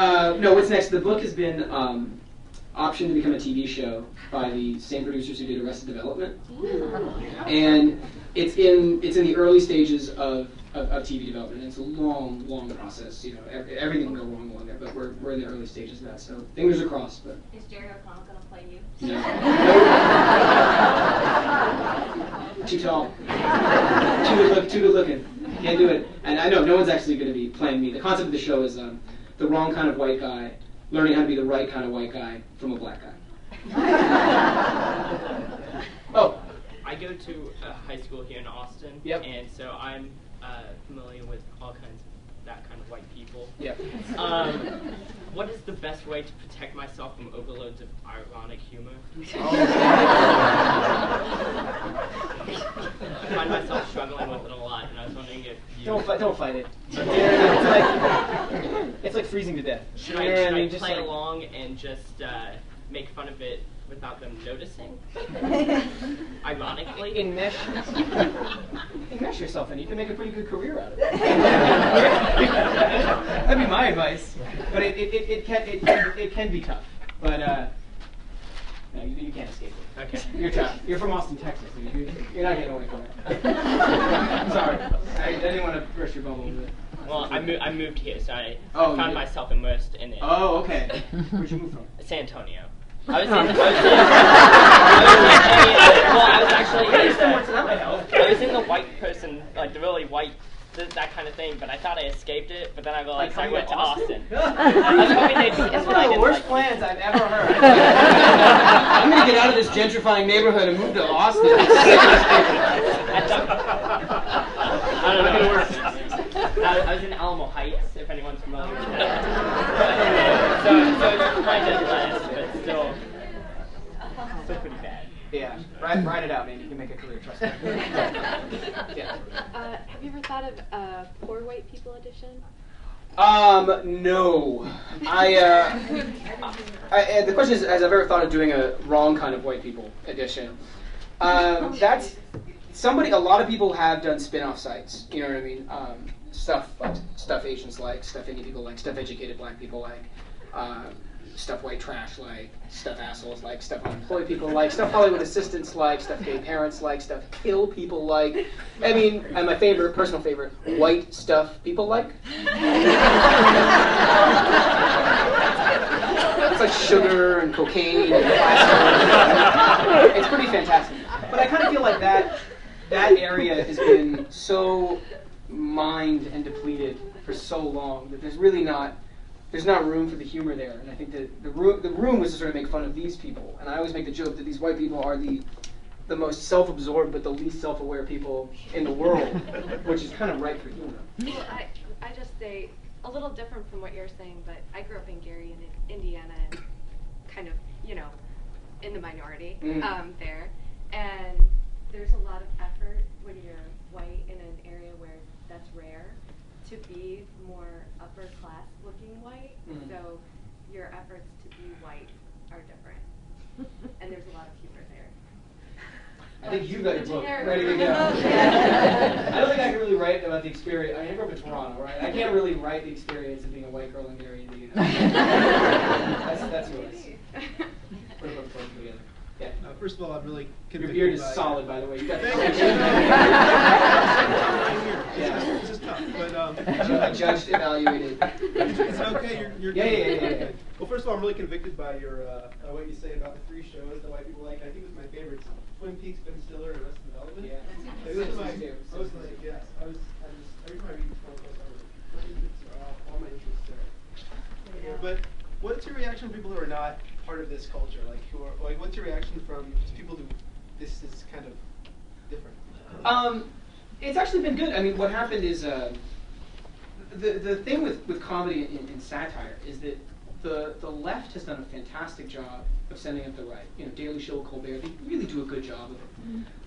No, what's next? The book has been optioned to become a TV show by the same producers who did Arrested Development, and it's in the early stages of TV development. It's a long, long process. You know, everything can go wrong along there, but we're in the early stages of that. So fingers are crossed. But is Jerry O'Connell going to play you? No. Too tall. Too good looking. Can't do it. And I know no one's actually going to be playing me. The concept of the show is the wrong kind of white guy learning how to be the right kind of white guy from a black guy. Oh. I go to a high school here in Austin, Yep. And so I'm familiar with all kinds of that kind of white people. Yep. What is the best way to protect myself from overloads of ironic humor? I find myself struggling with it a lot, and I was wondering if you... Don't fight it. It's like freezing to death. Should I play along and just make fun of it without them noticing? Ironically? Enmesh yourself, and you can make a pretty good career out of it. That'd be my advice. But it can be tough. But no, you can't escape it. Okay. You're tough. You're from Austin, Texas. You're not getting away from it. Sorry, I didn't want to burst your bubble with it. Well, I moved here, so I found myself immersed in it. Oh, okay. Where'd you move from? San Antonio. I was in the white person, like the really white, that kind of thing, but I thought I escaped it, but then I realized I went to Austin. I was hoping they'd be That's one of the worst plans I've ever heard. I'm going to get out of this gentrifying neighborhood and move to Austin. I don't know. I was in Alamo Heights, if anyone's familiar with that. So it's kind of less, but still pretty bad. Yeah, ride it out, man. You can make a career, trust me. Yeah. Have you ever thought of a poor white people edition? No. The question is, has I've ever thought of doing a wrong kind of white people edition? That's a lot of people have done spin-off sites. You know what I mean? Stuff Asians like, stuff Indian people like, stuff educated black people like, stuff white trash like, stuff assholes like, stuff unemployed people like, stuff Hollywood assistants like, stuff gay parents like, stuff kill people like. I mean, and my favorite, personal favorite, white stuff people like. It's like sugar and cocaine and plastic. It's pretty fantastic. But I kind of feel like that area has been so mined and depleted for so long that there's not room for the humor there. And I think that the room was to sort of make fun of these people. And I always make the joke that these white people are the most self-absorbed but the least self-aware people in the world, which is kind of ripe for humor. Well, I just say a little different from what you're saying, but I grew up in Gary, Indiana, and kind of, in the minority there. And there's a lot of effort when you're white in an area where that's rare to be more upper class looking white. So your efforts to be white are different. And there's a lot of humor there. I think you've got your book ready to go. I don't think I can really write about the experience. I grew up in Toronto, right? I can't really write the experience of being a white girl in Gary, Indiana. That's yours. Put a book together. Yeah. First of all, I'm really convicted. Your beard is solid, by the way. You got It's just tough, but judged, evaluated. It's okay. You're yeah. Well, first of all, I'm really convicted by your what you say about the three shows that white people like. I think it was my favorites: Twin Peaks, Ben Stiller, and Arrested Development. Yeah. Those are my favorites. Mostly, yes. I was every time I read this book, all my interests there. Yeah. But what's your reaction from people who are not part of this culture? What's your reaction from just people who this is kind of different? It's actually been good. I mean, what happened is the thing with comedy and satire is that the left has done a fantastic job of sending up the right. Daily Show, Colbert, they really do a good job of it.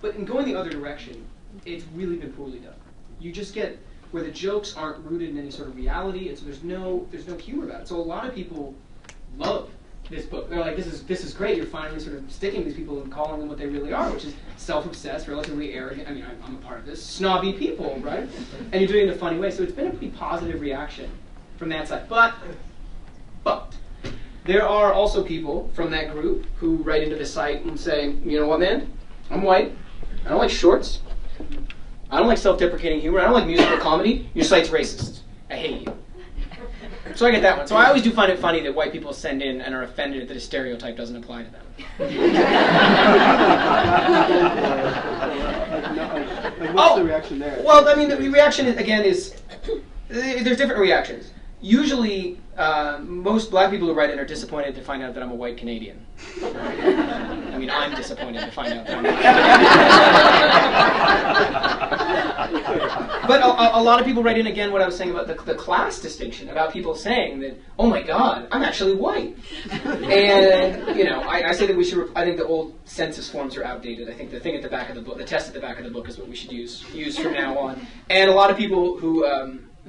But in going the other direction, it's really been poorly done. You just get where the jokes aren't rooted in any sort of reality, and so there's no humor about it. So a lot of people love this book. They're like, this is great. You're finally sort of sticking these people and calling them what they really are, which is self-obsessed, relatively arrogant. I mean, I'm a part of this. Snobby people, right? And you're doing it in a funny way. So it's been a pretty positive reaction from that side. But There are also people from that group who write into the site and say, you know what, man? I'm white. I don't like shorts. I don't like self-deprecating humor. I don't like musical comedy. Your site's racist. I hate you. So I get that one. So I always do find it funny that white people send in and are offended that a stereotype doesn't apply to them. What's the reaction there? Well, I mean, the reaction, is there's different reactions. Usually, most black people who write in are disappointed to find out that I'm a white Canadian. I mean, I'm disappointed to find out that I'm a white Canadian. But a lot of people write in, again, what I was saying about the class distinction, about people saying that, oh my God, I'm actually white. And, I say that we should, I think the old census forms are outdated. I think the thing at the back of the book, the test at the back of the book is what we should use from now on. And a lot of people who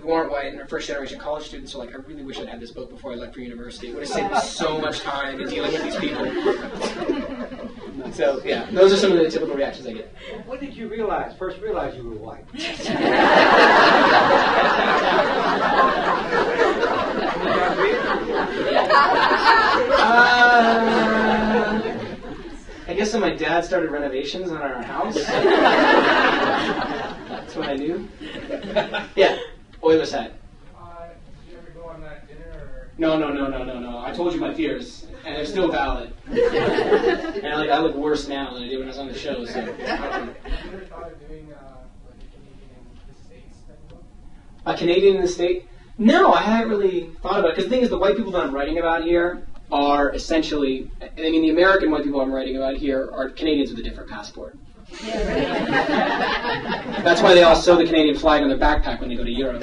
aren't white and are first-generation college students are like, I really wish I'd had this book before I left for university. It would have saved me so much time in dealing with these people. So, yeah, those are some of the typical reactions I get. When did you first realize you were white? I guess when my dad started renovations on our house. That's what I knew. Yeah. Oilers hat. Did you ever go on that dinner? Or? No. I told you my fears, and they're still valid. And I look worse now than I did when I was on the show. So. Have you ever thought of doing like a Canadian in the States type of book? A Canadian in the state? No, I haven't really thought about it. Because the thing is, the white people that I'm writing about here are essentially, the American white people I'm writing about here are Canadians with a different passport. That's why they all sew the Canadian flag on their backpack when they go to Europe.